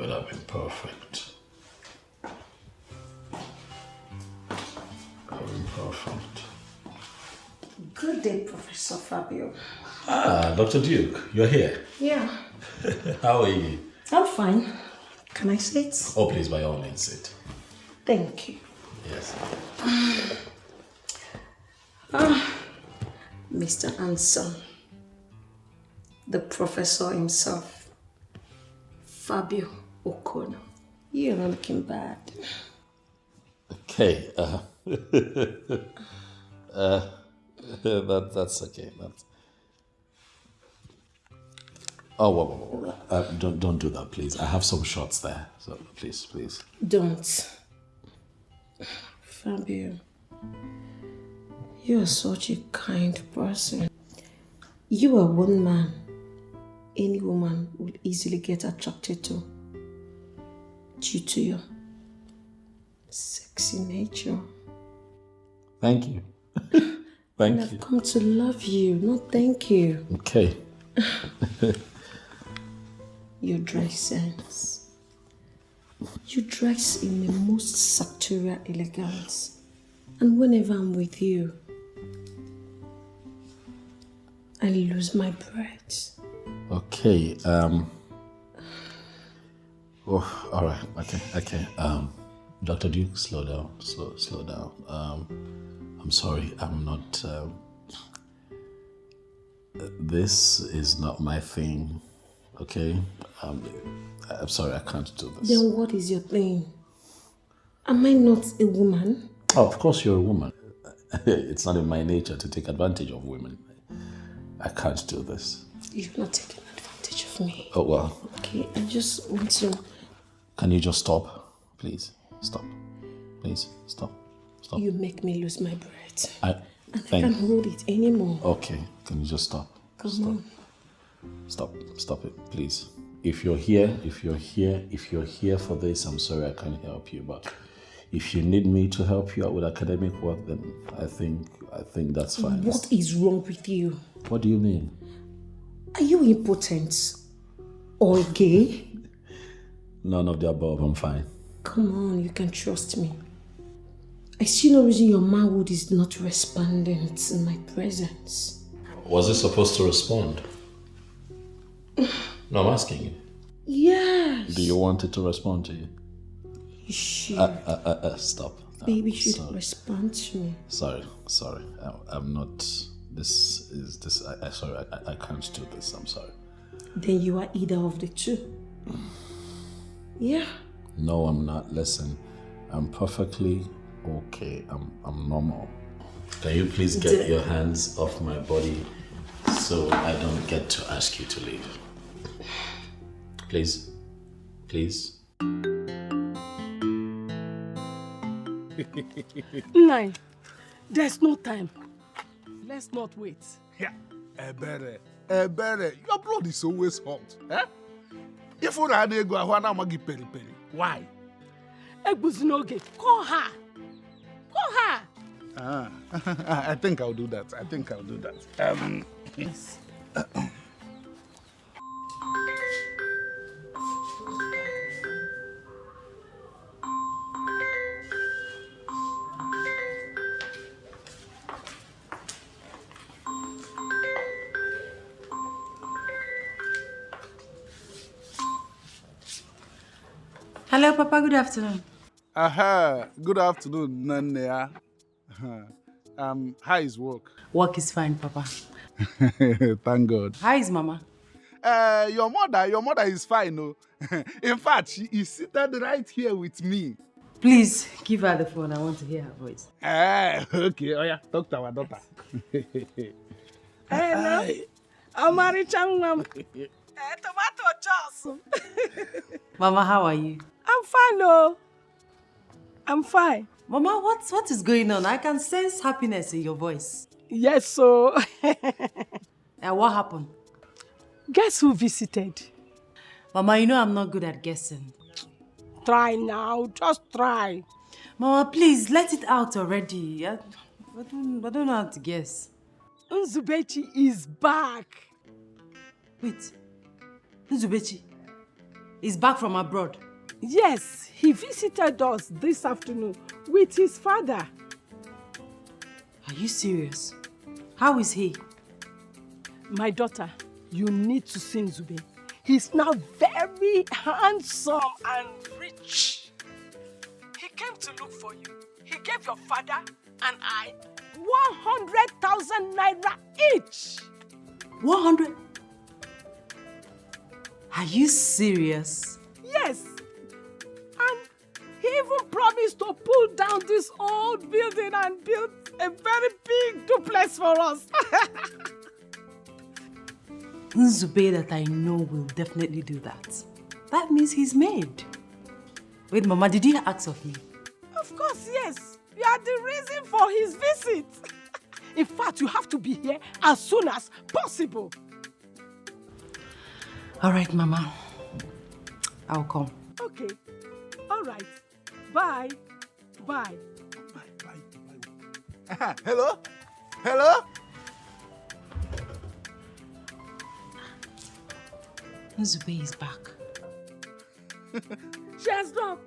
would have been perfect. Perfect. Good day, Professor Fabio. Ah, Dr. Duke, you're here. Yeah. How are you? I'm fine. Can I sit? Oh, please, by all means, sit. Thank you. Yes. Mr. Anson, the professor himself, Fabio Okono. You're not looking bad. Okay. That's okay. Oh, whoa. Don't do that, please. I have some shots there, so please. Don't. Fabio, you are such a kind person. You are one man any woman would easily get attracted to due to your sexy nature. Thank you. I've come to love you, not thank you. Okay. Your dress sense. You dress in the most sartorial elegance. And whenever I'm with you, I lose my breath. Okay. Oh, all right. Okay. Dr. Duke, slow down. Slow down. I'm sorry. I'm not. This is not my thing. Okay. I'm sorry. I can't do this. Then what is your thing? Am I not a woman? Oh, of course you're a woman. It's not in my nature to take advantage of women. I can't do this. You're not taking advantage of me. Oh, well. Okay, I just want to... Can you just stop? Please, stop. Please, stop. You make me lose my breath. I can't hold it anymore. Okay, can you just stop? Come on. Stop it, please. If you're here for this, I'm sorry I can't help you, but if you need me to help you out with academic work, then I think that's fine. What is wrong with you? What do you mean? Are you impotent? Or gay? None of the above, I'm fine. Come on, you can trust me. I see no reason your manhood is not respondent in my presence. Was it supposed to respond? No, I'm asking you. Yes. Do you want it to respond to you? You should. Stop. Baby should respond to me. Sorry. I'm not. Sorry, I can't do this. I'm sorry. Then you are either of the two. Yeah. No, I'm not. Listen, I'm perfectly okay. I'm normal. Can you please get your hands off my body so I don't get to ask you to leave? Please. Nine, there's no time. Let's not wait. Yeah, Ebere, your blood is always hot. Eh? If you had to go, I want to give peri. Why? Egbuzinoge, call her. I think I'll do that. Yes. Hello, Papa. Good afternoon. Good afternoon, Nanya. How is work? Work is fine, Papa. Thank God. How is Mama? Your mother is fine, no? In fact, she is seated right here with me. Please, give her the phone. I want to hear her voice. Okay. Oh yeah, talk to our daughter. Hello. Amari Changam. Tomato juice. Mama, how are you? I'm fine, no. I'm fine. Mama, what is going on? I can sense happiness in your voice. Yes, so. And what happened? Guess who visited? Mama, you know I'm not good at guessing. Try now. Just try. Mama, please, let it out already. I don't know how to guess. Nzubechi is back. Wait. Nzubechi? He's back from abroad. Yes, he visited us this afternoon with his father. Are you serious? How is he? My daughter, you need to see Nzube. He's now very handsome and rich. He came to look for you. He gave your father and I 100,000 naira each. 100? Are you serious? Yes. And he even promised to pull down this old building and build a very big duplex for us. Nzube that I know will definitely do that. That means he's made. Wait, Mama, did he ask of me? Of course, yes. You are the reason for his visit. In fact, you have to be here as soon as possible. All right, Mama. I'll come. Okay. All right. Bye. Bye. Bye. Hello? Hello? Nzube is back. She has done.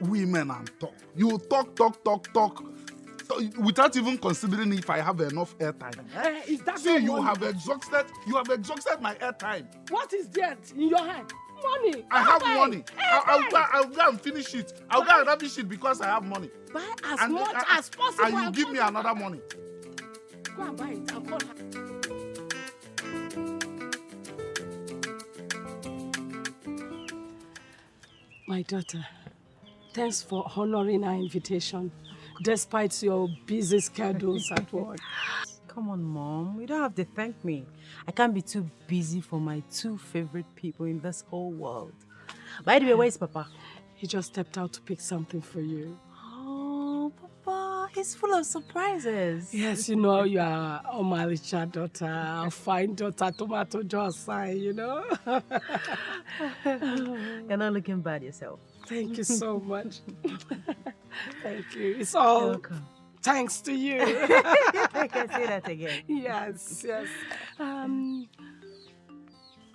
Women and talk. You talk, without even considering if I have enough airtime. Is that See, not you money? have exhausted my airtime. What is that in your hand? Money. I have Buy. money. I'll go and finish it. I'll go and rubbish it because I have money. Buy as much as possible. And you give me another money. Go and buy it. I'll call her. My daughter, thanks for honoring our invitation, despite your busy schedules at work. Come on, Mom. You don't have to thank me. I can't be too busy for my two favorite people in this whole world. By the way, where's Papa? He just stepped out to pick something for you. Oh, Papa, he's full of surprises. Yes, you know, you are Omalicha daughter, a fine daughter, tomato Josai, you know. You're not looking bad yourself. Thank you so much. Thank you. It's all welcome. Thanks to you. I can say that again. Yes.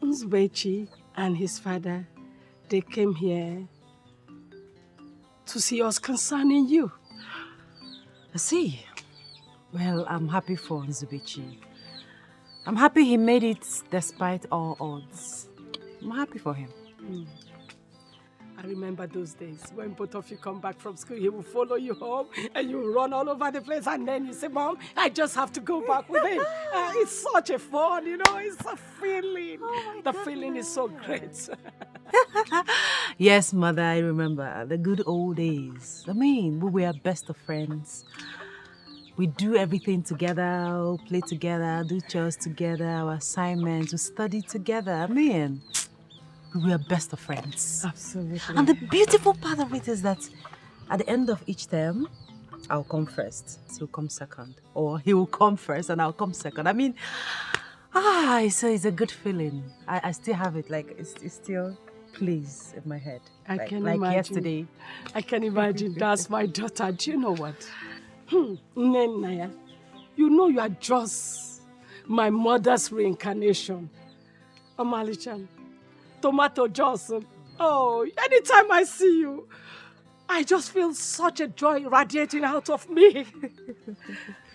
Nzubechi and his father, they came here to see us concerning you. I see. Well, I'm happy for Nzubechi. I'm happy he made it despite all odds. I'm happy for him. I remember those days when both of you come back from school, he will follow you home and you run all over the place and then you say, Mom, I just have to go back with him. It's such a fun, you know, it's a feeling. The feeling is so great. Yes, Mother, I remember the good old days. I mean, we were best of friends. We do everything together, play together, do chores together, our assignments, we study together. I mean, we are best of friends. Absolutely. And the beautiful part of it is that at the end of each term, I'll come first, he'll come second. Or he will come first and I'll come second. I mean, it's a good feeling. I still have it, like it's still plays in my head. I like, can like imagine. yesterday. I can imagine. That's my daughter. Do you know what? Nenaya, you know you are just my mother's reincarnation. Omalichan, Tomato Johnson. Oh, anytime I see you, I just feel such a joy radiating out of me.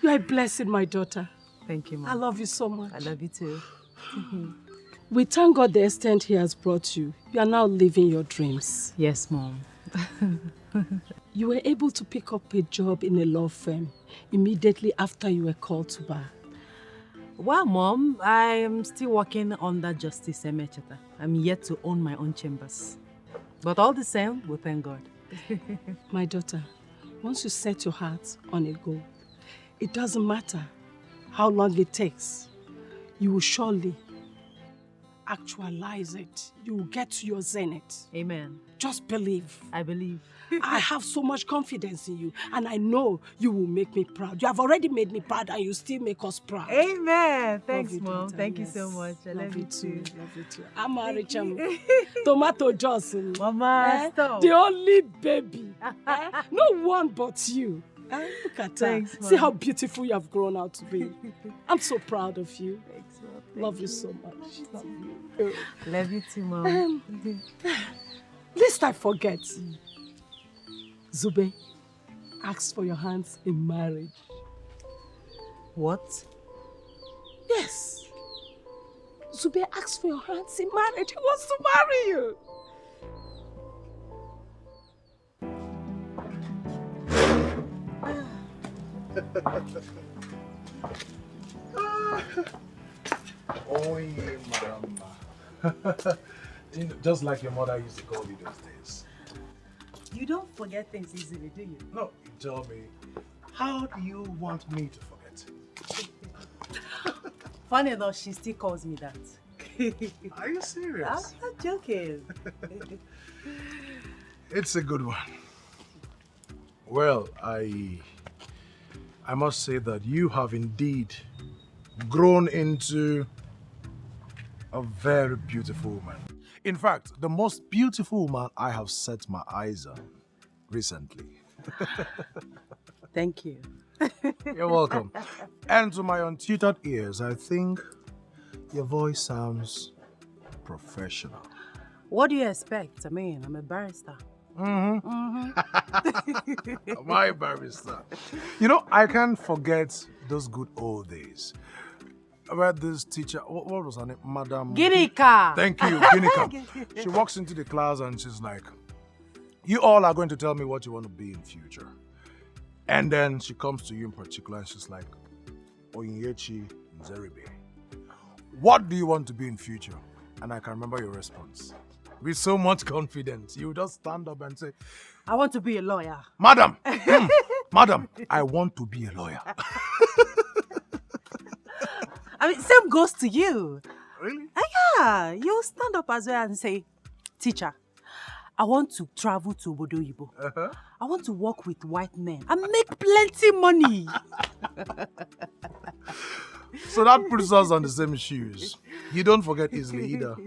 You are a blessing, my daughter. Thank you, Mom. I love you so much. I love you too. We thank God the extent He has brought you. You are now living your dreams. Yes, Mom. You were able to pick up a job in a law firm immediately after you were called to bar. Well, Mom, I am still working under Justice Emecheta. I'm yet to own my own chambers. But all the same, we thank God. My daughter, once you set your heart on a goal, it doesn't matter how long it takes. You will surely actualize it. You will get to your zenith. Amen. Just believe. I believe. I have so much confidence in you, and I know you will make me proud. You have already made me proud, and you still make us proud. Amen. Thanks, Love you, Mom. daughter. Thank you Yes. so much. I love you too. Love you too. I'm Maricham. Tomato Johnson. Mama, stop. The only baby. No one but you. Look at Thanks, her. See Mom. how beautiful you have grown out to be. I'm so proud of you. Thanks, Mom. Love you so much. Love you. Love you too, Mom. Lest I forget. Zube, ask for your hands in marriage. What? Yes. Zube asked for your hands in marriage. He wants to marry you. Oh, yeah, mama. Just like your mother used to call you those days. You don't forget things easily, do you? No, you tell me. How do you want me to forget? Funny enough, she still calls me that. Are you serious? I'm not joking. It's a good one. Well, I must say that you have indeed grown into a very beautiful woman. In fact, the most beautiful woman I have set my eyes on recently. Thank you. You're welcome. And to my untutored ears, I think your voice sounds professional. What do you expect? I mean, I'm a barrister. My barrister. You know, I can't forget those good old days. Where this teacher, what was her name? Madam... Ginika! Thank you, Ginika. She walks into the class and she's like, you all are going to tell me what you want to be in future. And then she comes to you in particular and she's like, Oyinyechi Nzeribe, what do you want to be in future? And I can remember your response. With so much confidence, you just stand up and say, I want to be a lawyer. Madam, Madam, I want to be a lawyer. I mean, same goes to you. Really? Yeah, you stand up as well and say, teacher, I want to travel to Obodo Oyibo. I want to work with white men and make plenty money. So that puts us on the same shoes. You don't forget easily either.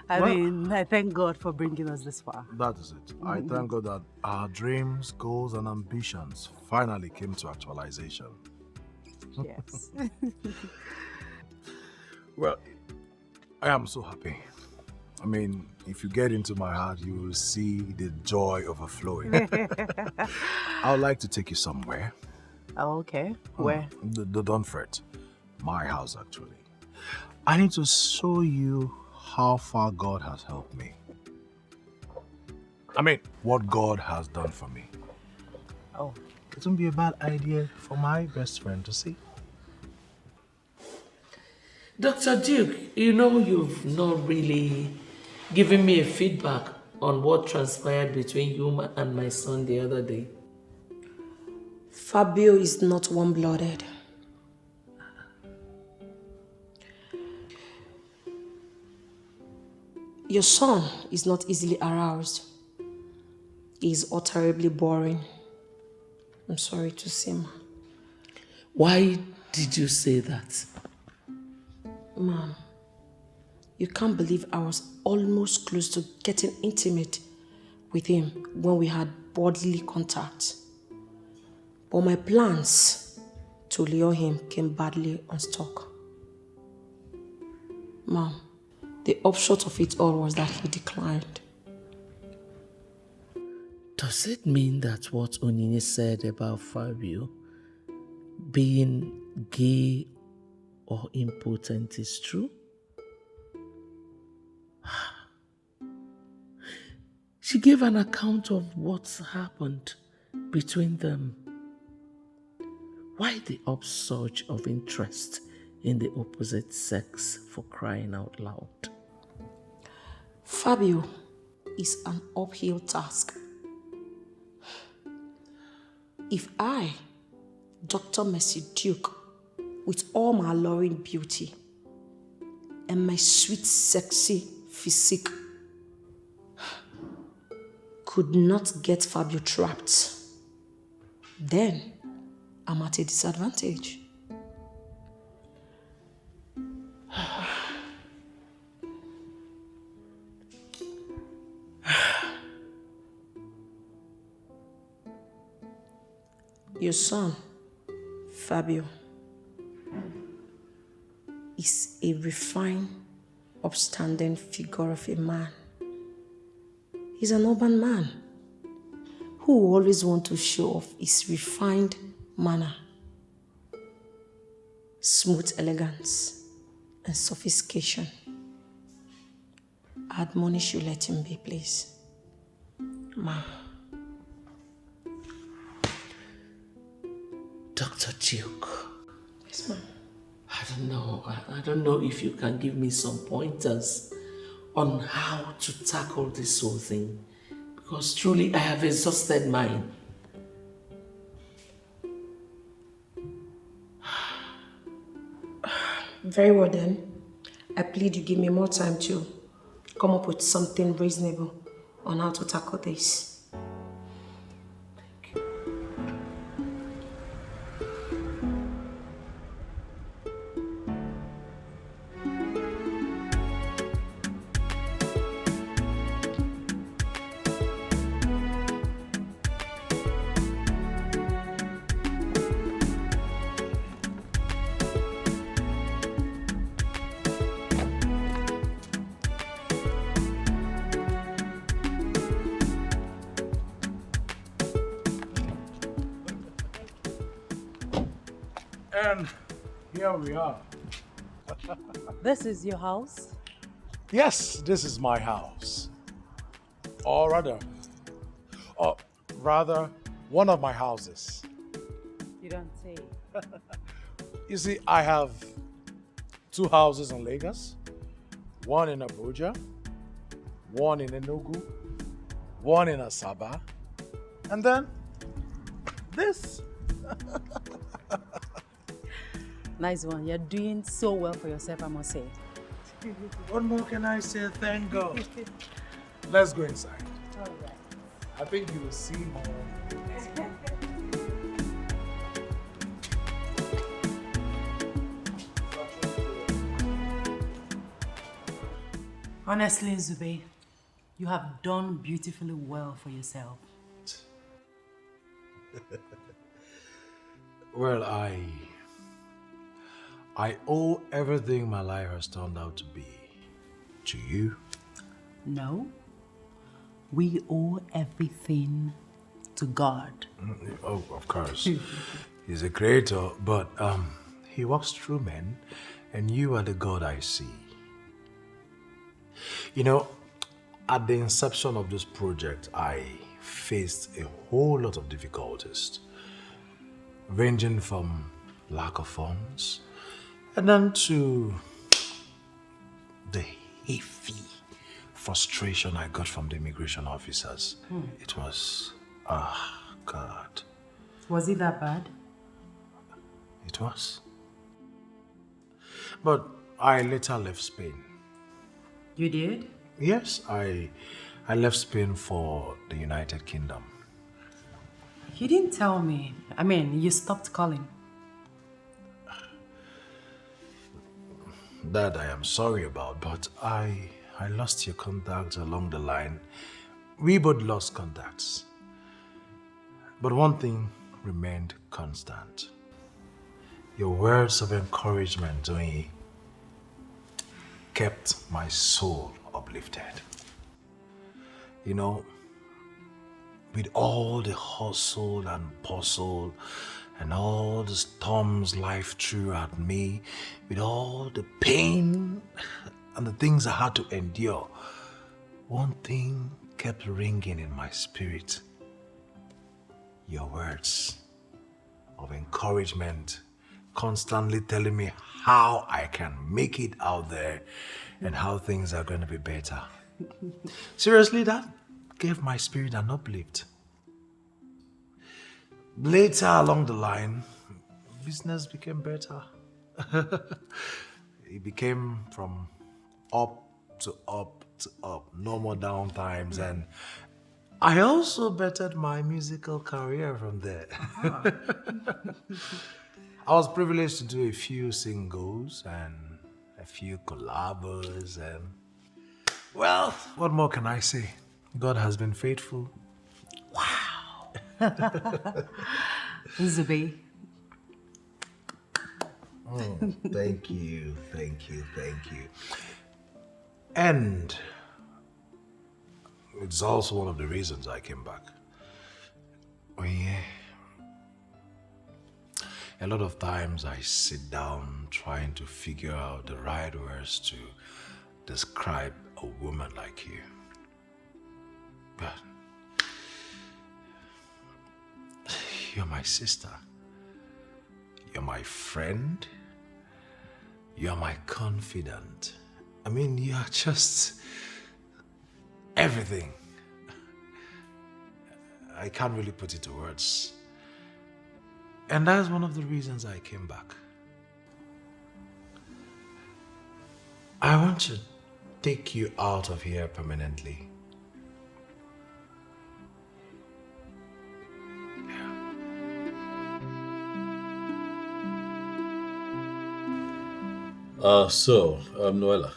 I mean, I thank God for bringing us this far. That is it. I thank God that our dreams, goals, and ambitions finally came to actualization. Yes. Well, I am so happy. I mean, if you get into my heart, you will see the joy overflowing. I would like to take you somewhere. Oh, okay. Where? Don't fret. My house, actually. I need to show you how far God has helped me. I mean, what God has done for me. Oh. It wouldn't be a bad idea for my best friend to see. Dr. Duke, you know you've not really given me a feedback on what transpired between you and my son the other day. Fabio is not warm-blooded. Your son is not easily aroused. He is utterly boring. I'm sorry to say, ma. Why did you say that? Ma'am, you can't believe I was almost close to getting intimate with him when we had bodily contact. But my plans to lure him came badly unstuck. Ma'am, the upshot of it all was that he declined. Does it mean that what Onini said about Fabio being gay or impotent is true? She gave an account of what's happened between them. Why the upsurge of interest in the opposite sex, for crying out loud? Fabio is an uphill task. If I, Dr. Mercy Duke, with all my alluring beauty and my sweet, sexy physique, could not get Fabio trapped, then I'm at a disadvantage. Your son, Fabio, is a refined, upstanding figure of a man. He's an urban man who will always want to show off his refined manner, smooth elegance, and sophistication. I admonish you, let him be, please. Ma'am. Dr. Duke. Yes, ma'am. I don't know if you can give me some pointers on how to tackle this whole thing, because truly I have exhausted mine. Very well then. I plead you give me more time to come up with something reasonable on how to tackle this. And here we are. This is your house? Yes, this is my house. Or rather, one of my houses. You don't say. You see, I have 2 houses in Lagos, one in Abuja, one in Enugu, one in Asaba, and then this. Nice one. You're doing so well for yourself, I must say. What more can I say? Thank God. Let's go inside. All right. I think you will see more. Honestly, Zube, you have done beautifully well for yourself. Well, I owe everything my life has turned out to be to you. No, we owe everything to God. Oh, of course. He's a creator, but he works through men, and you are the God I see. You know, at the inception of this project, I faced a whole lot of difficulties, ranging from lack of funds, and then to the heavy frustration I got from the immigration officers. It was, God. Was it that bad? It was. But I later left Spain. You did? Yes, I left Spain for the United Kingdom. You didn't tell me. I mean, you stopped calling. That I am sorry about, but I lost your contact along the line. We both lost contacts. But one thing remained constant. Your words of encouragement, Zoe, kept my soul uplifted. You know, with all the hustle and bustle and all the storms life threw at me, with all the pain and the things I had to endure, one thing kept ringing in my spirit. Your words of encouragement, constantly telling me how I can make it out there and how things are going to be better. Seriously, that gave my spirit an uplift. Later along the line, business became better. It became from up to up to up, no more down times, and I also bettered my musical career from there. I was privileged to do a few singles and a few collabs, and well, what more can I say? God has been faithful. Zube, Thank you. And it's also one of the reasons I came back. Oh yeah. A lot of times I sit down trying to figure out the right words to describe a woman like you. But you're my sister. You're my friend. You're my confidant. I mean, you're just everything. I can't really put it to words. And that's one of the reasons I came back. I want to take you out of here permanently. Noella,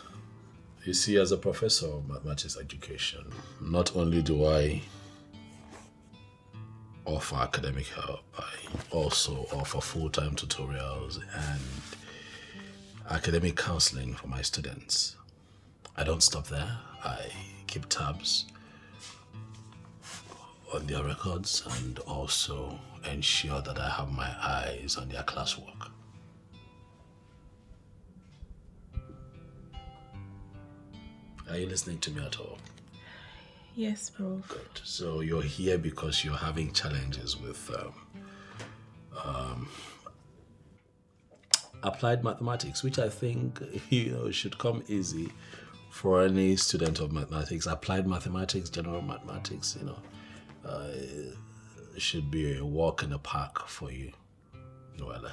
you see, as a professor of mathematics education, not only do I offer academic help, I also offer full-time tutorials and academic counseling for my students. I don't stop there. I keep tabs on their records and also ensure that I have my eyes on their classwork. Are you listening to me at all? Yes, Prof. Good. So you're here because you're having challenges with applied mathematics, which I think should come easy for any student of mathematics. Applied mathematics, general mathematics, should be a walk in the park for you, Noella.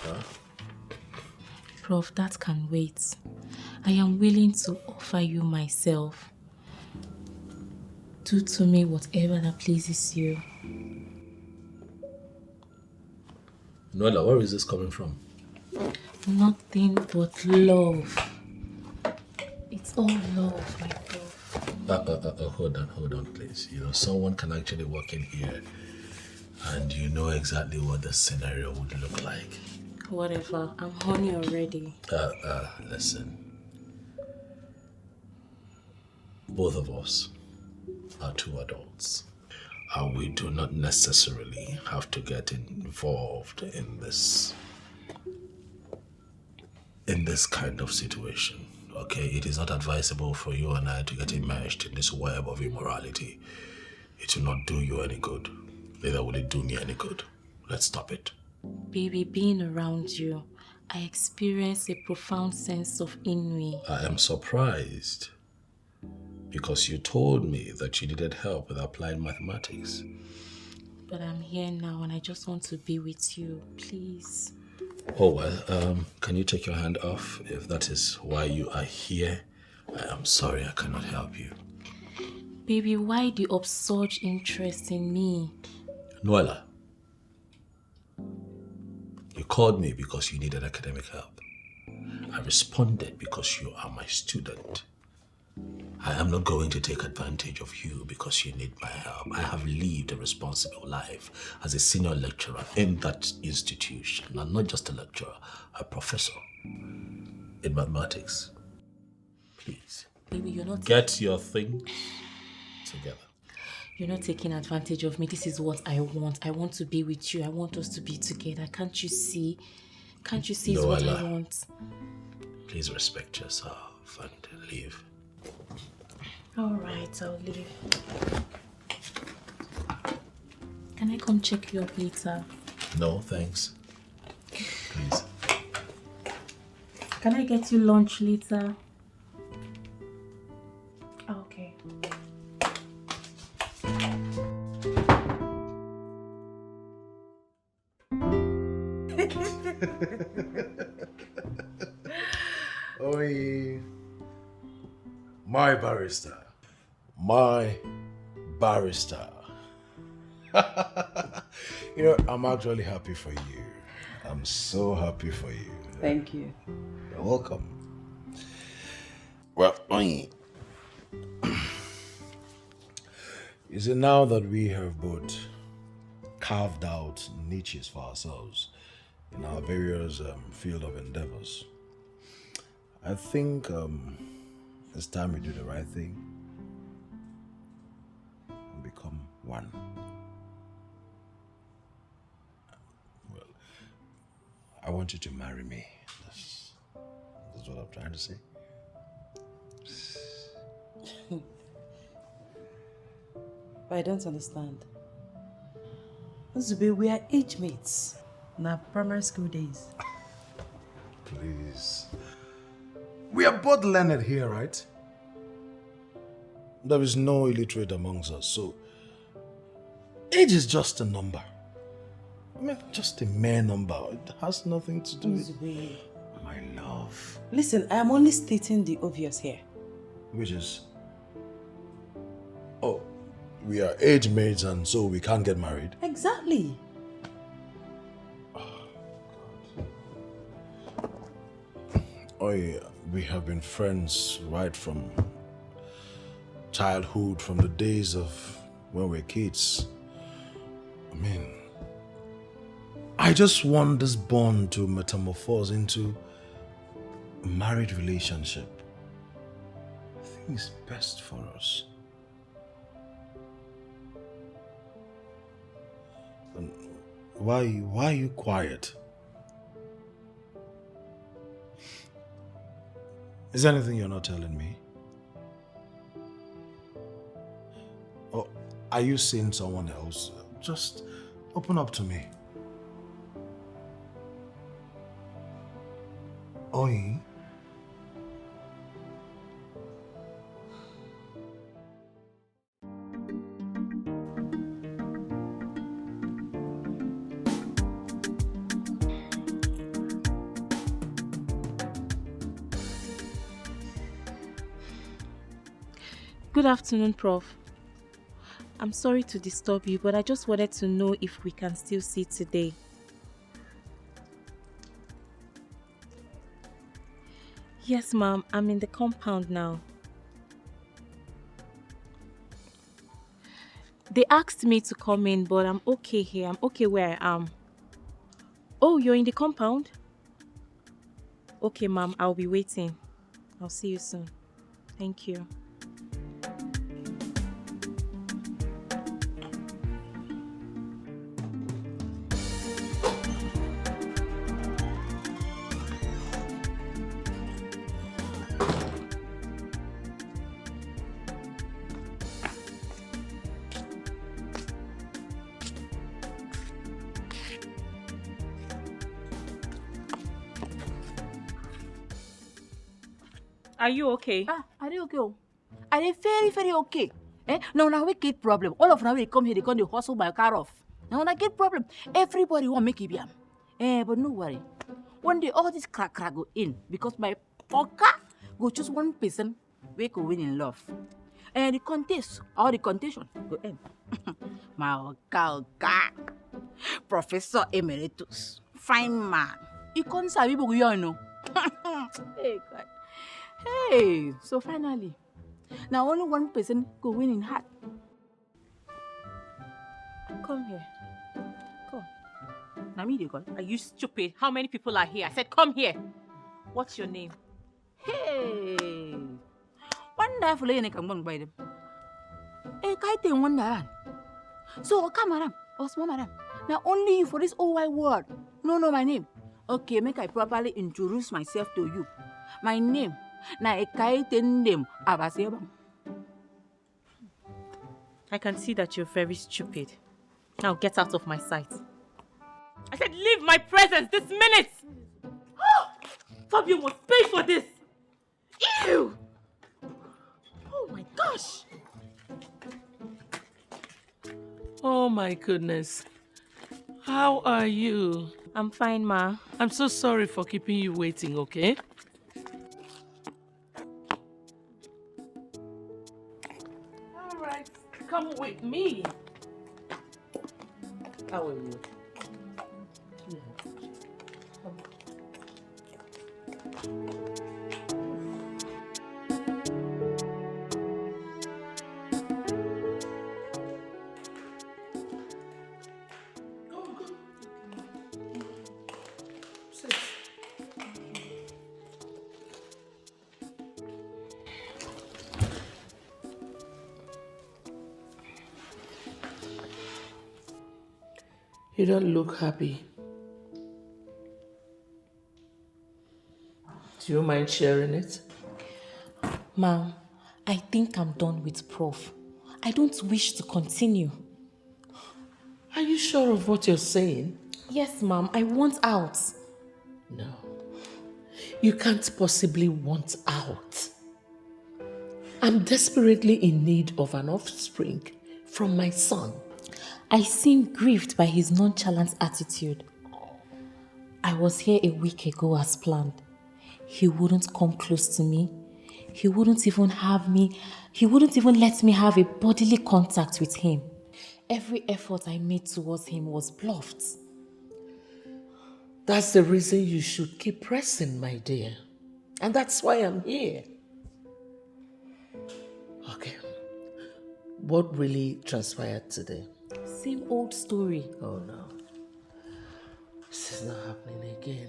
Huh? Prof, that can wait. I am willing to offer you myself. Do to me whatever that pleases you. Noella, where is this coming from? Nothing but love. It's all love, my Prof. Hold on, please. Someone can actually walk in here and you know exactly what the scenario would look like. Whatever, I'm horny already. Listen. Both of us are two adults. And we do not necessarily have to get involved in this kind of situation. Okay? It is not advisable for you and I to get immersed in this web of immorality. It will not do you any good. Neither will it do me any good. Let's stop it. Baby, being around you, I experience a profound sense of ennui. I am surprised because you told me that you needed help with applied mathematics. But I'm here now and I just want to be with you, please. Oh, well, can you take your hand off if that is why you are here? I am sorry I cannot help you. Baby, why the upsurge interest in me? Noella, you called me because you needed academic help. I responded because you are my student. I am not going to take advantage of you because you need my help. I have lived a responsible life as a senior lecturer in that institution, and not just a lecturer, a professor in mathematics. Please, Baby, you're not get your things together. You're not taking advantage of me. This is what I want. I want to be with you. I want us to be together. Can't you see? Can't you see it's what I want? Please respect yourself and leave. All right, I'll leave. Can I come check you up later? No, thanks. Please. Can I get you lunch later? Okay. Oi, my barrister. My barrister. I'm actually happy for you. I'm so happy for you. Thank you. You're welcome. Well, you see, now that we have both carved out niches for ourselves in our various field of endeavors. I think it's time we do the right thing and become one. Well, I want you to marry me. That's what I'm trying to say. But I don't understand. Zube, we are age mates in our primary school days. Please. We are both learned here, right? There is no illiterate amongst us, so age is just a number. I mean, just a mere number. It has nothing to do with my love. Listen, I am only stating the obvious here. Which is, oh, we are age mates and so we can't get married. Exactly. Oh yeah, we have been friends right from childhood, from the days of when we were kids. I mean, I just want this bond to metamorphose into a married relationship. I think it's best for us. And why are you quiet? Is there anything you're not telling me? Or are you seeing someone else? Just open up to me. Oi. Good afternoon, Prof. I'm sorry to disturb you, but I just wanted to know if we can still see today. Yes, ma'am. I'm in the compound now. They asked me to come in, but I'm okay here. I'm okay where I am. Oh, you're in the compound? Okay, ma'am. I'll be waiting. I'll see you soon. Thank you. Are you okay? Are they okay? Are they very, very okay? Now we get problem. All of now we come here, they come to hustle my car off. Now I get problem. Everybody want make it be but no worry. One day all this crack go in because my poker go choose one person we go win in love. And the contest, all the contention go end. My oga, Professor Emeritus, fine man. He can't say we go know. Hey God. Hey, so finally, now only one person go win in heart. Come here. Come. Now me they call. Are you stupid? How many people are here? I said come here. What's your name? Hey, wonderful lady come on by them. Hey, kite wonder. So come madam, oh small madam. Now only you for this whole wide world. No, my name. Okay, make I properly introduce myself to you. My name. I can see that you're very stupid. Now get out of my sight. I said leave my presence this minute! Fabio must pay for this! Ew! Oh my gosh! Oh my goodness. How are you? I'm fine, Ma. I'm so sorry for keeping you waiting, okay? Come with me. How are you? You don't look happy. Do you mind sharing it? Ma'am, I think I'm done with Prof. I don't wish to continue. Are you sure of what you're saying? Yes, ma'am, I want out. No. You can't possibly want out. I'm desperately in need of an offspring from my son. I seem grieved by his nonchalant attitude. I was here a week ago as planned. He wouldn't come close to me. He wouldn't even let me have a bodily contact with him. Every effort I made towards him was bluffed. That's the reason you should keep pressing, my dear. And that's why I'm here. Okay. What really transpired today? Same old story. Oh no. This is not happening again.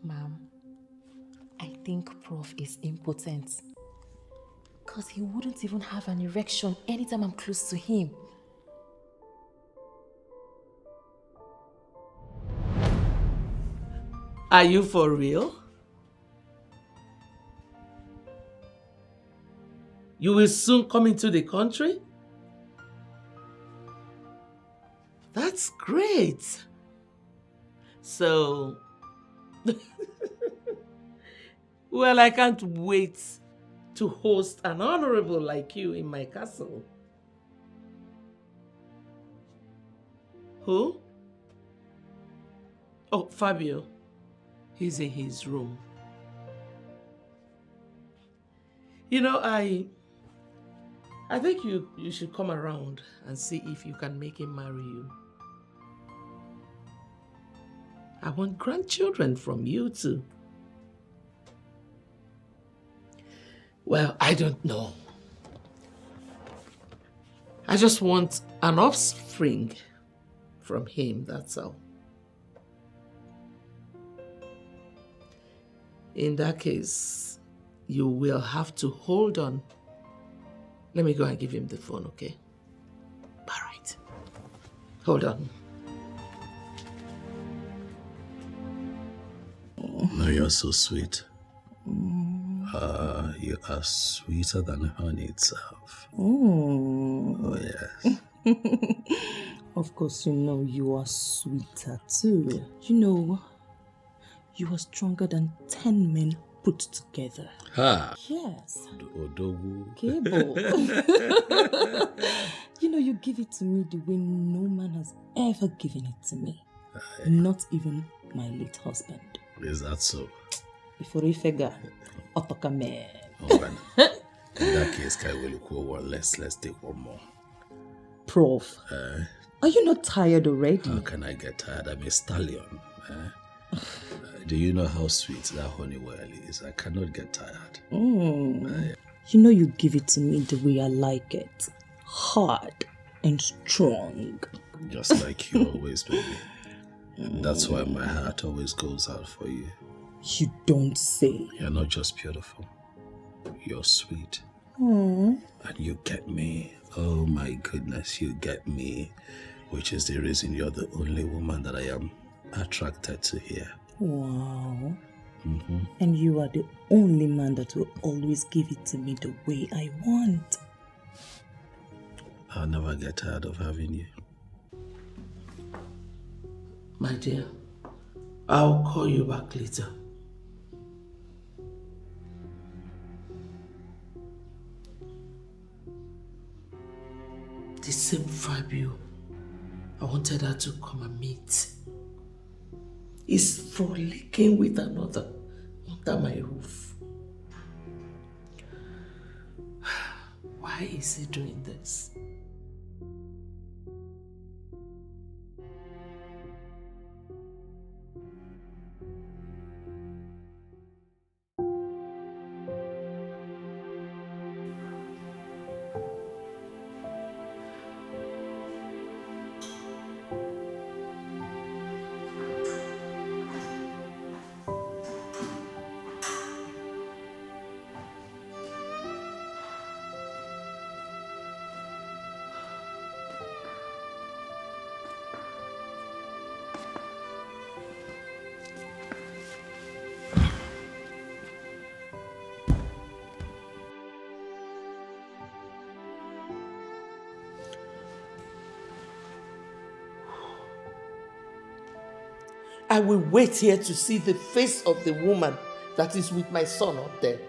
Ma'am, I think Prof is impotent. Because he wouldn't even have an erection anytime I'm close to him. Are you for real? You will soon come into the country? That's great. So, well, I can't wait to host an honorable like you in my castle. Who? Oh, Fabio. He's in his room. You know, I think you should come around and see if you can make him marry you. I want grandchildren from you too. Well, I don't know. I just want an offspring from him, that's all. In that case, you will have to hold on. Let me go and give him the phone, okay? All right. Hold on. No, you're so sweet. You are sweeter than honey itself. Oh, yes. Of course, you know you are sweeter too. You know, you are stronger than 10 men put together. Ha! Yes. Odogu. Cable. You know, you give it to me the way no man has ever given it to me. Not even my late husband. Is that so? Before you figure, Otokame. Oh, well. In that case, Kai will look over. Let's take one more. Prof, are you not tired already? How can I get tired? I'm a stallion. Do you know how sweet that honey well is? I cannot get tired. You know you give it to me the way I like it. Hard and strong. Just like you always, baby. And that's why my heart always goes out for you. You don't say. You're not just beautiful. You're sweet. And you get me. Oh my goodness, you get me. Which is the reason you're the only woman that I am attracted to here. Wow. And you are the only man that will always give it to me the way I want. I'll never get tired of having you. My dear, I'll call you back later. The same Fabio I wanted her to come and meet is frolicking with another under my roof. Why is he doing this? I will wait here to see the face of the woman that is with my son up there.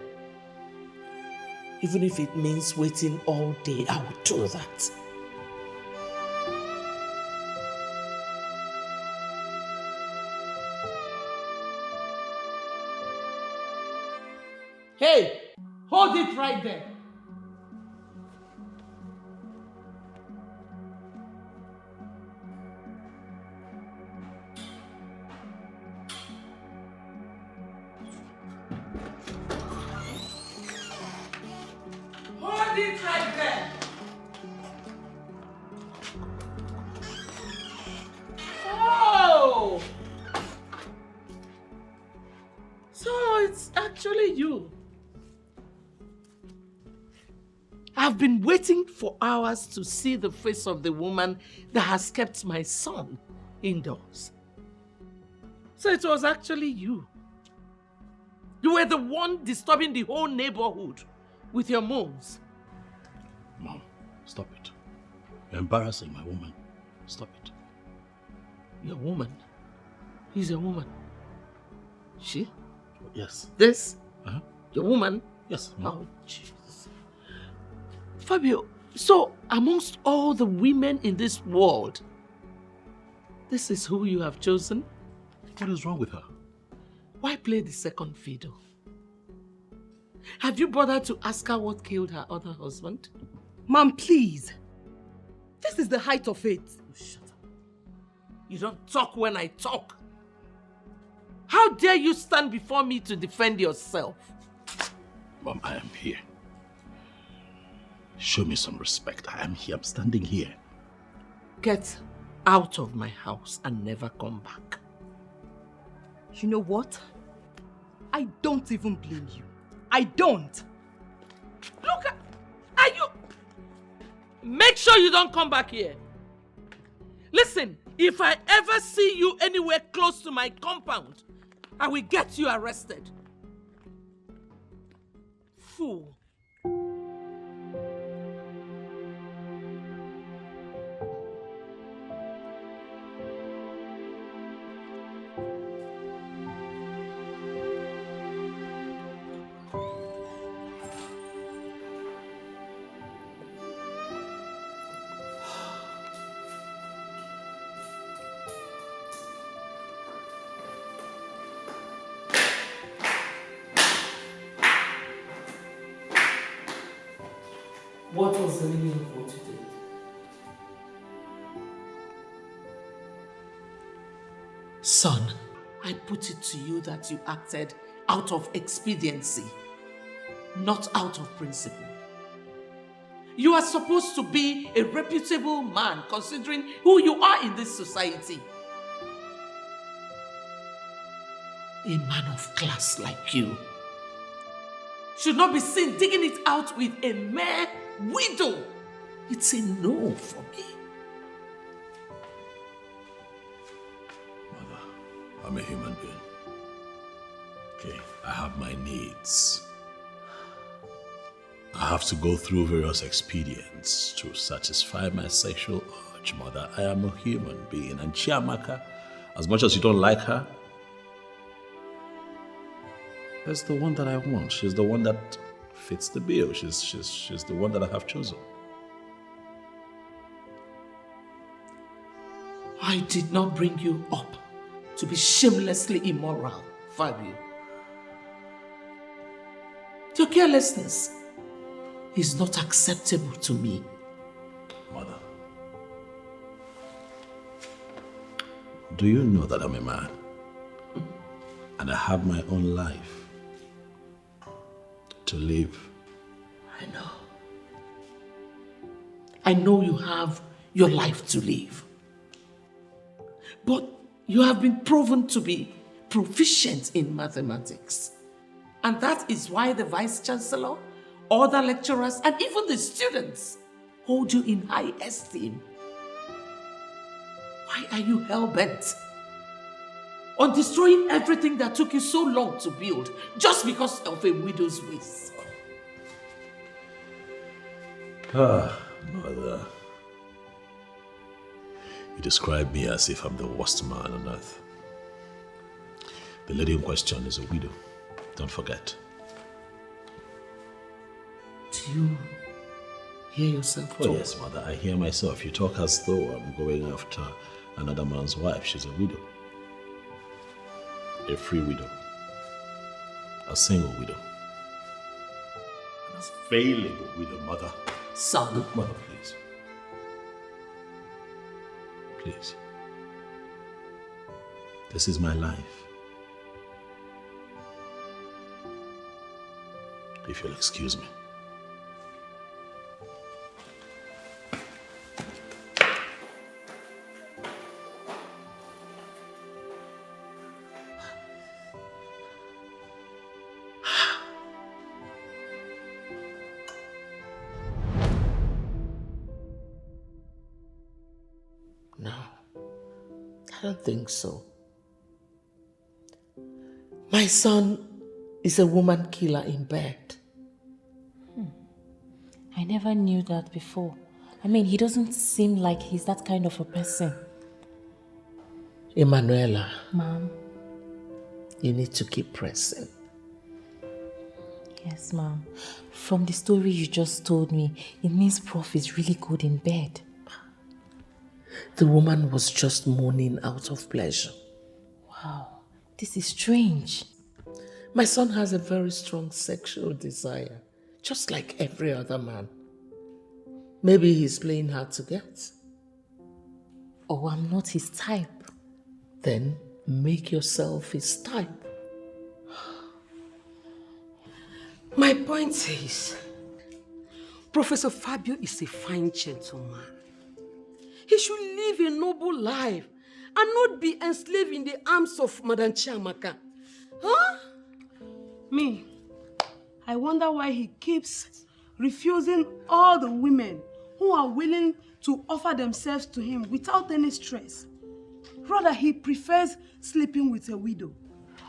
Even if it means waiting all day, I will do that. Hey, hold it right there. Hold it right there. Oh! So it's actually you. I've been waiting for hours to see the face of the woman that has kept my son indoors. So it was actually you. You were the one disturbing the whole neighborhood with your moans. Mom, stop it. You're embarrassing my woman. Stop it. Your woman? He's a woman. She? Yes. This? Uh-huh. Your woman? Yes, Mom. Oh, Jesus. Fabio, so amongst all the women in this world, this is who you have chosen? What is wrong with her? Why play the second fiddle? Have you bothered to ask her what killed her other husband? Mom, please. This is the height of it. Shut up. You don't talk when I talk. How dare you stand before me to defend yourself? Mom, I am here. Show me some respect. I am here. I'm standing here. Get out of my house and never come back. You know what? I don't even blame you. I don't. Look at... Are you... Make sure you don't come back here. Listen, if I ever see you anywhere close to my compound, I will get you arrested. Fool. What was the meaning of what you did? Son, I put it to you that you acted out of expediency, not out of principle. You are supposed to be a reputable man considering who you are in this society. A man of class like you should not be seen digging it out with a mere widow. It's a no for me. Mother, I'm a human being. Okay, I have my needs. I have to go through various expedients to satisfy my sexual urge, Mother. I am a human being. And Chiamaka, as much as you don't like her, that's the one that I want. She's the one that fits the bill. She's the one that I have chosen. I did not bring you up to be shamelessly immoral, Fabio. Your carelessness is not acceptable to me. Mother, do you know that I'm a man? And I have my own life to live. I know. I know you have your life to live. But you have been proven to be proficient in mathematics. And that is why the Vice Chancellor, other lecturers, and even the students hold you in high esteem. Why are you hell-bent on destroying everything that took you so long to build just because of a widow's waist? Mother. You describe me as if I'm the worst man on earth. The lady in question is a widow. Don't forget. Do you hear yourself talk? Oh yes, mother, I hear myself. You talk as though I'm going after another man's wife. She's a widow. A free widow. A single widow. An available widow, mother. Son. Mother, please. Please. This is my life. If you'll excuse me. No, I don't think so. My son is a woman killer in bed. I never knew that before. I mean, he doesn't seem like he's that kind of a person. Emanuela, Mom. you need to keep pressing. Yes, Mom. From the story you just told me, it means Prof is really good in bed. The woman was just moaning out of pleasure. Wow, this is strange. My son has a very strong sexual desire, just like every other man. Maybe he's playing hard to get. Oh, I'm not his type. Then make yourself his type. My point is, Professor Fabio is a fine gentleman. He should live a noble life and not be enslaved in the arms of Madam Chiamaka. Huh? Me, I wonder why he keeps refusing all the women who are willing to offer themselves to him without any stress. Rather, he prefers sleeping with a widow.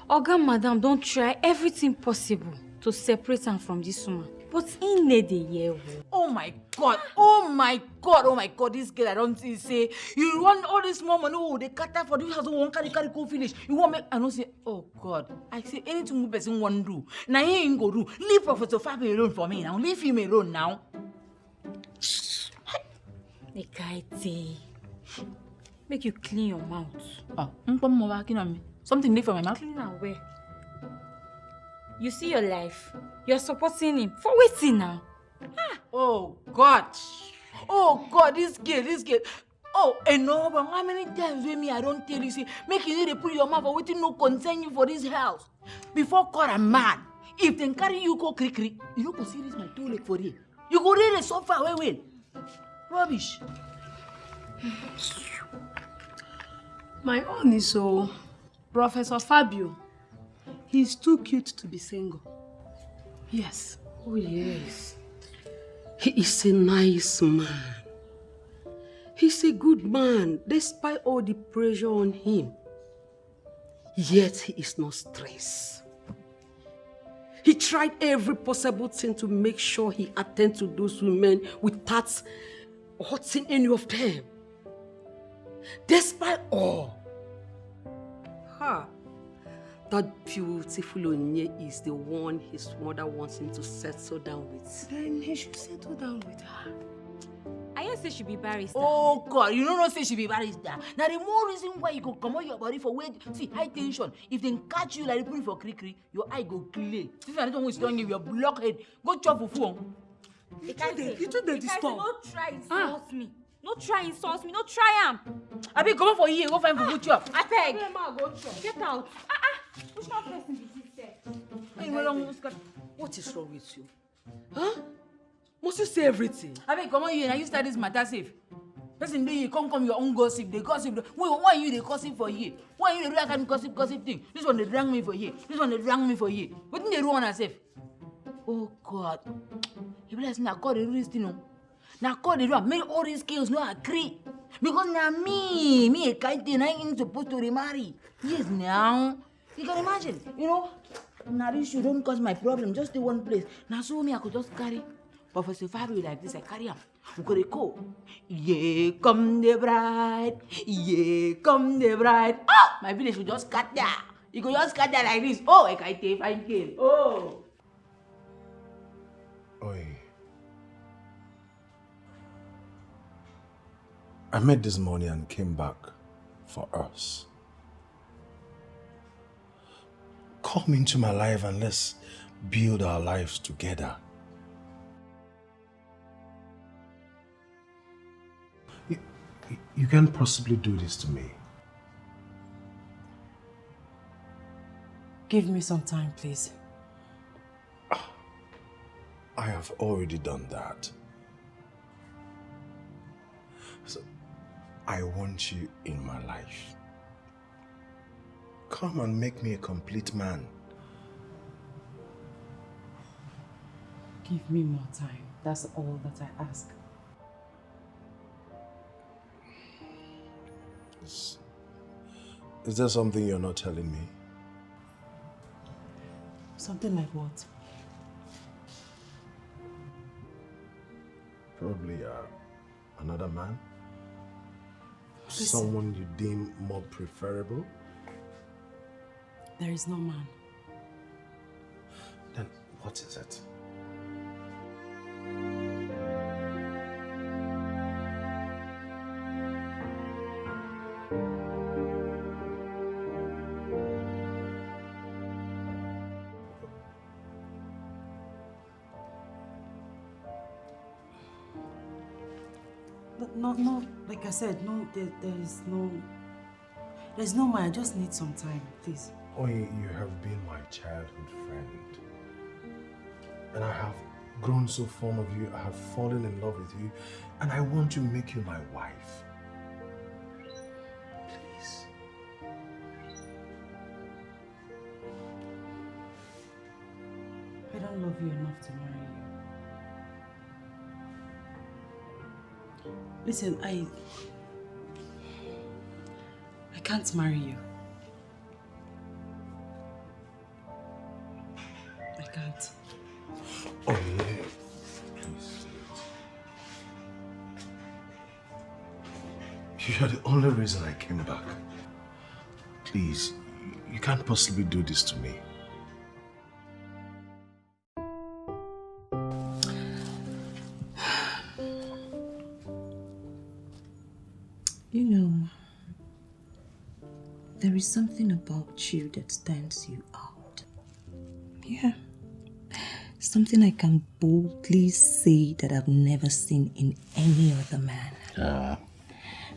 Oga, madam, don't try everything possible to separate him from this woman. But in the year. Oh my God, oh my God, oh my God, this girl I don't see say, you want all this more money, oh, they cut that for this house, won't carry go finish. You want make, I don't say, oh God, I say anything good person won't do. Now he ain't go do. Leave Professor Fabio alone for me now. Leave him alone now. The guy make you clean your mouth. Oh, something different from my mouth. Clean away. You see your life. You're supporting him. For waiting now. Ah. Oh God. Oh God, this girl. Oh, and no, but how many times with me I don't tell you, say, make you need to put your mouth for waiting no concern you for this house. Before God a man, if they carry you go crick, you don't go see this my two leg for you. You go read it so far away. Rubbish. My own is so, Professor Fabio, he's too cute to be single. Yes. Oh yes. He is a nice man. He's a good man, despite all the pressure on him. Yet he is not stressed. He tried every possible thing to make sure he attend to those women without hurting any of them. Despite all, that beautiful Onye is the one his mother wants him to settle down with. Then he should settle down with her. I ain't say she be barrister. Oh God, you don't know say she be barrister. Now the more reason why you go come out your body for weight, see high tension. If they catch you like they put it for crick, your eye go clear. Since I don't want to give your blockhead, go chop for phone. You do the disturb. Don't try insult me. No try insult me. No try am. I be come for here. Go find for good chop. I beg. Get out. Which kind of person is this? What is wrong with you? Huh? Must you say everything? I beg, come on here and you start this matter safe. Person dey come your own gossip. They gossip. Why you they gossip for here? Why you they do that gossip thing? This one they drag me for here. This one they drag me for here. What did they do on herself? Oh God. You bless now God they do this thing. Now God they do make all these skills no agree. Because now me a kite and I ain't supposed to remarry. Yes now. You can imagine, you know. Now this you don't cause my problem, just the one place. Now so me I could just carry Professor Fabio like this, I carry him. We could go. Yeah, come the bride. Yeah, come the bride. Oh, my village will just cut there. You go just catch that like this. Oh, I can't take fine girl. Oh. Oi. I met this money and came back for us. Come into my life and let's build our lives together. You can't possibly do this to me. Give me some time, please. I have already done that. So, I want you in my life. Come and make me a complete man. Give me more time. That's all that I ask. Is there something you're not telling me? Something like what? Probably another man? Listen. Someone you deem more preferable? There is no man. Then what is it? No, like I said, no, there's no man. I just need some time, please. Oh, you have been my childhood friend. And I have grown so fond of you, I have fallen in love with you, and I want to make you my wife. Please. I don't love you enough to marry you. Listen, I can't marry you. I can't. Oh, yeah. Please. You are the only reason I came back. Please, you can't possibly do this to me. You know, there is something about you that stands you out. Yeah. Something I can boldly say that I've never seen in any other man.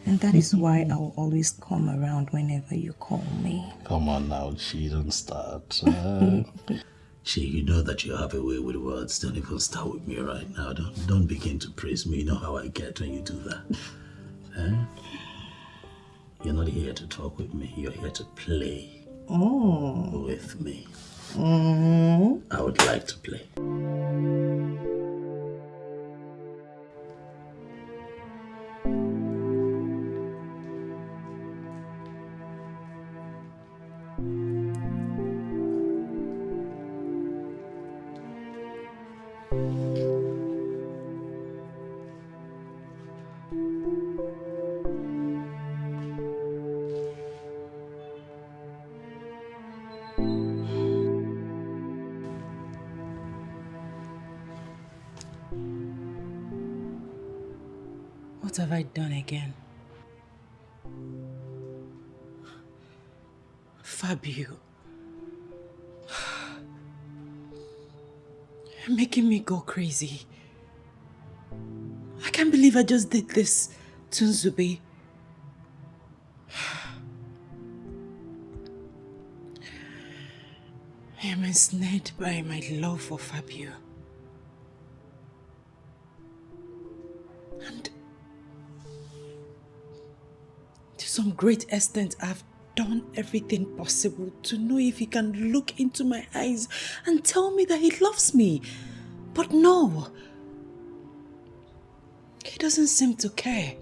And that is why I will always come around whenever you call me. Come on now, Chi, don't start. Chi, you know that you have a way with words. Don't even start with me right now. Don't begin to praise me. You know how I get when you do that. You're not here to talk with me. You're here to play with me. I would like to play. What have I done again? Fabio. You're making me go crazy. I can't believe I just did this to Nzube. I am ensnared by my love for Fabio. And to some great extent, I've done everything possible to know if he can look into my eyes and tell me that he loves me. But no, he doesn't seem to care.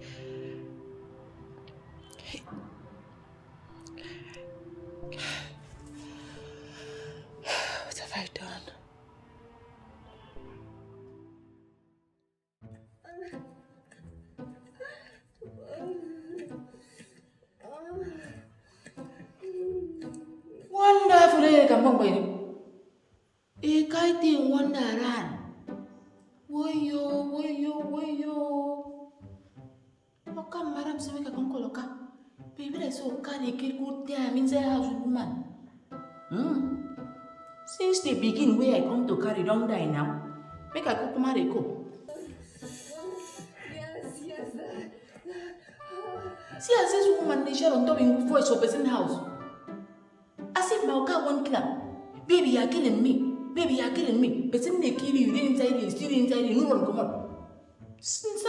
What have I done? come by. A kite wonderland. Woyo. Oka madam say make I come call Oka. Baby, I saw Oka dey get good time inside house with woman. Since the begin where I come to carry down die now, make I go come and go. Yes. See as this woman dey share on top in voice for person house. As if my Oka won't kill her. Baby, you're killing me. Person dey kill you, they inside you, still inside you, no one come out. Since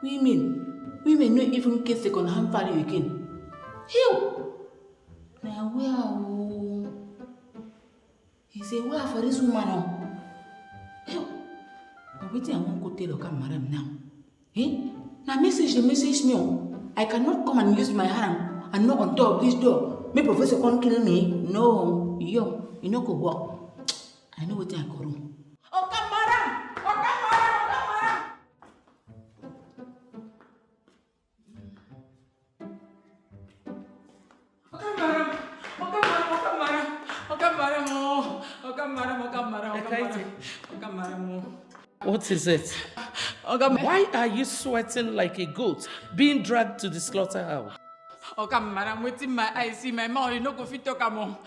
women no even get second hand value again. Hell! Now where he say where for this woman now? Hell! But wait till I won't go tell Oka madam now. Now message me. I cannot come and use my hand and knock on top of this door. May professor can't kill me. No, you know go work. I know what I go do. Oka madam! What is it? Why are you sweating like a goat being dragged to the slaughterhouse? Okay, madam, waiting my eyes, see my mouth, you no go fit talk among.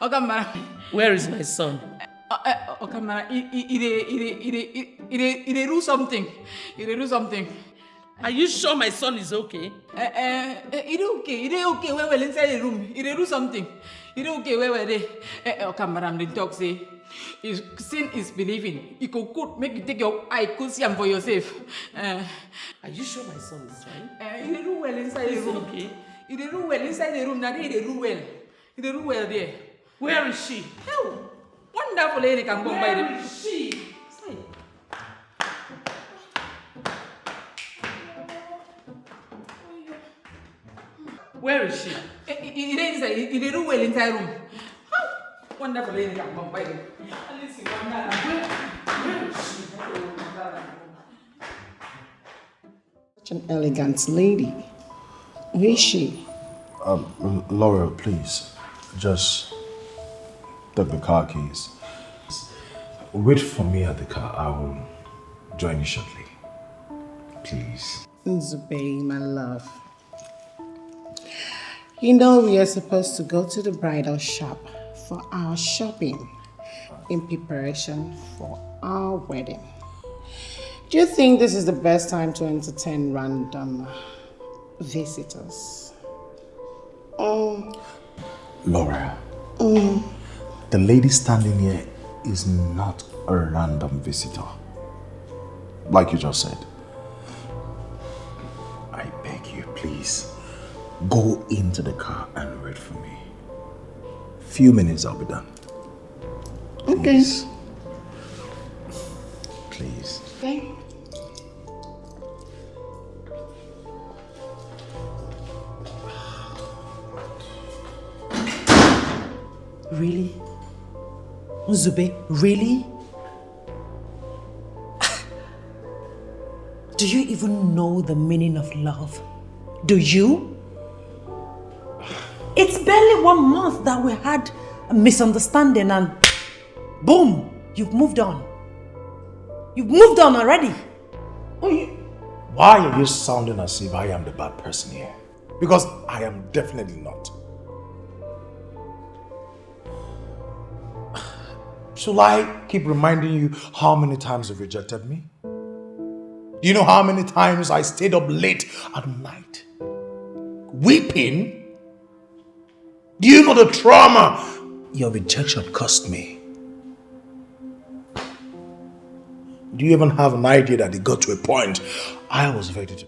Okay, madam. Where is my son? Okay, madam, he do something. Are you sure my son is okay? He okay. Well, inside the room. He do something. He okay. Well, okay, madam, the talk say. If sin is believing, you could make you take your eye, could see him for yourself. Are you sure my son is fine? He do well inside the room. Okay. He do well inside the room. Now he do well. He do well there. Where is she? Hell, wonderful lady can go by them. Where is she? Where is she? He do well inside the room. Wonderful lady can come by them. Such an elegant lady. Where is she? Laura, please, just take the car keys. Wait for me at the car. I will join you shortly. Please. Zubei, my love. You know we are supposed to go to the bridal shop for our shopping in preparation for our wedding. Do you think this is the best time to entertain random visitors? Laura, the lady standing here is not a random visitor. Like you just said. I beg you, please, go into the car and wait for me. Few minutes, I'll be done. Please. Okay. Please. Okay. Really? Nzube, really? Do you even know the meaning of love? Do you? It's barely 1 month that we had a misunderstanding and boom, you've moved on. You've moved on already. Why are you sounding as if I am the bad person here? Because I am definitely not. Shall I keep reminding you how many times you've rejected me? Do you know how many times I stayed up late at night, weeping? Do you know the trauma your rejection cost me? Do you even have an idea that it got to a point I was ready to die?